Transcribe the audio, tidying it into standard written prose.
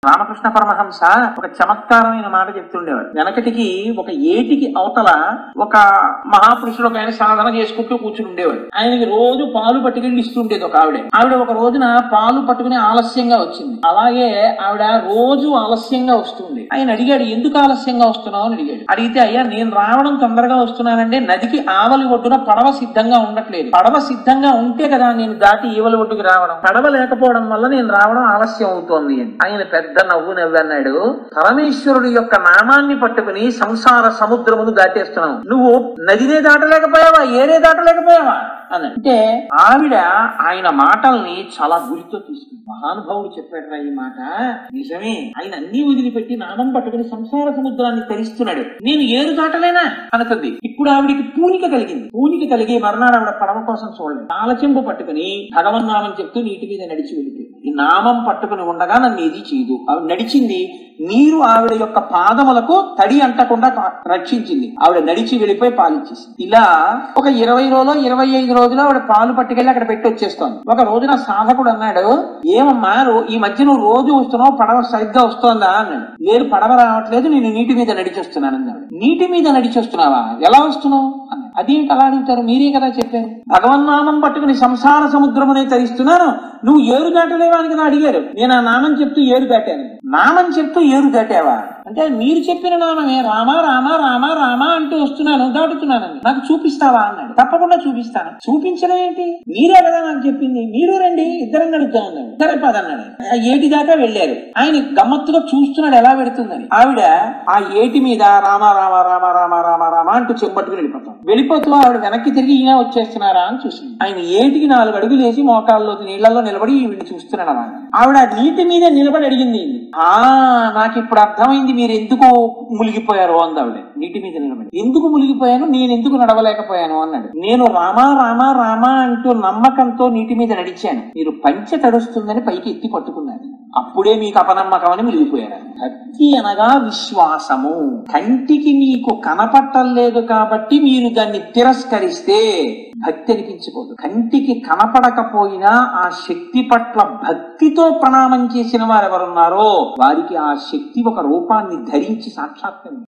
రామకృష్ణ పరమహంస ఒక చమత్కారమైన మాట చెప్తుండేవాడు. వెనకటికి ఒక ఏటికి అవతల ఒక మహాపురుషుడు ఒక ఆయన సాధన చేసుకుంటూ కూర్చుని ఉండేవాడు. ఆయనకి రోజు పాలు పట్టుకెళ్ళి ఇస్తుండేది ఒక ఆవిడ ఒక రోజున పాలు పట్టుకుని ఆలస్యంగా వచ్చింది. అలాగే ఆవిడ రోజు ఆలస్యంగా వస్తుంది. ఆయన అడిగాడు, ఎందుకు ఆలస్యంగా వస్తున్నావు అని అడిగాడు. అడిగితే, అయ్యా నేను రావడం తొందరగా వస్తున్నానంటే నదికి ఆవలి ఒడ్డున పడవ సిద్ధంగా ఉండట్లేదు. పడవ సిద్ధంగా ఉంటే కదా నేను దాటి ఈవలి ఒడ్డుకి రావడం. పడవ లేకపోవడం వల్ల నేను రావడం ఆలస్యం అవుతోంది అని. ఆయన పెద్ద నవ్వన్నాడు, పరమేశ్వరుడు యొక్క నామాన్ని పట్టుకుని సంసార సముద్రమును దాటేస్తున్నావు. నువ్వు నదినే దాటలేకపోయావా, ఏరే దాటలేకపోయావా అని అంటే ఆవిడ ఆయన మాటల్ని చాలా గురితో తీసుకుంది. మహానుభావుడు చెప్పాడు ఈ మాట నిజమే. ఆయన అన్ని వదిలిపెట్టి నామం పట్టుకుని సంసార సముద్రాన్ని తరిస్తున్నాడు. నేను ఏరు దాటలేనా అనుకుంది. ఇప్పుడు ఆవిడికి పూనిక కలిగి మర్నాడు ఆవిడ పడవ కోసం చూడలేదు. తాళచెంపు పట్టుకుని భగవన్నామం చెప్తూ నీటి మీద నడిచి వెళ్ళిపోయింది. ఈ నామం పట్టుకుని ఉండగా నన్ను ఏది చేయదు. ఆవిడ నడిచింది, నీరు ఆవిడ యొక్క పాదములకు తడి అంటకుండా రక్షించింది. ఆవిడ నడిచి వెళ్ళిపోయి పాలిచ్చేసింది. ఇలా ఒక 20 రోజులు 25 రోజులు ఆవిడ పాలు పట్టుకెళ్ళి అక్కడ పెట్టి వచ్చేస్తోంది. ఒక రోజున సాధకుడు అన్నాడు, ఏమమ్మా ఈ మధ్య నువ్వు రోజు వస్తున్నావు, పడవ సరిగ్గా వస్తోందా అన్నాడు. లేదు, పడవ రావట్లేదు, నేను నీటి మీద నడిచి వస్తున్నాను అన్నాడు. నీటి మీద నడిచి వస్తున్నావా, ఎలా వస్తున్నావు అన్నాడు. అదేంటి అలా అడుగుతారు, మీరే కదా చెప్పారు భగవన్నామం పట్టుకుని సంసార సముద్రమునే తరిస్తున్నాను, నువ్వు ఏరు దాటలేవా అని కదా అడిగారు. నేను ఆ నామం చెప్తూ ఏరు దాటాను. నామం చెప్తూ ఏరు దాటావా అంటే మీరు చెప్పిన నామమే రామ రామ రామ రామ అంటూ వస్తున్నాను, దాటుతున్నానని నాకు చూపిస్తావా అన్నాడు. తప్పకుండా చూపిస్తాను. చూపించడం ఏంటి, మీరే కదా నాకు చెప్పింది, మీరు రండి ఇద్దరం నడుపుతా ఉన్నాడు. సరే పదన్నాడు. ఆ ఏటి దాకా వెళ్ళారు. ఆయన గమ్మత్తుగా చూస్తున్నాడు ఎలా పెడుతుందని. ఆవిడ ఆ ఏటి మీద రామ రామ రామ రామ రామ రామ అంటూ చెంపట్టుకుని వెళ్ళిపోతూ ఆవిడ వెనక్కి తిరిగి ఈయన వచ్చేస్తున్నారా అని చూసింది. ఆయన ఏటికి 4 అడుగులు వేసి మోకాళ్ళలో నీళ్లలో నిలబడి వీడిని చూస్తున్నాడు అలా. ఆవిడ నీటి మీద నిలబడి అడిగింది, నాకు ఇప్పుడు అర్థమైంది మీరు ఎందుకు మునిగిపోయారు అంది ఆవిడ. నీటి మీద నిలబడి ఎందుకు మునిగిపోయాను, నేను ఎందుకు నడవలేకపోయాను అన్నాడు. నేను రామా రామా రామా అంటూ నమ్మకంతో నీటి మీద నడిచాను, మీరు పంచె తడుస్తుందని పైకి ఎత్తి పట్టుకున్నాను, అప్పుడే మీకు అపనమ్మకం అని మునిగిపోయారు. భక్తి అనగా విశ్వాసము. కంటికి నీకు కనపట్టలేదు కాబట్టి మీరు దాన్ని తిరస్కరిస్తే భక్తి అనిపించుకోదు. కంటికి కనపడకపోయినా ఆ శక్తి పట్ల భక్తితో ప్రణామం చేసిన వారు ఎవరున్నారో వారికి ఆ శక్తి ఒక రూపాన్ని ధరించి సాక్షాత్కరించారు.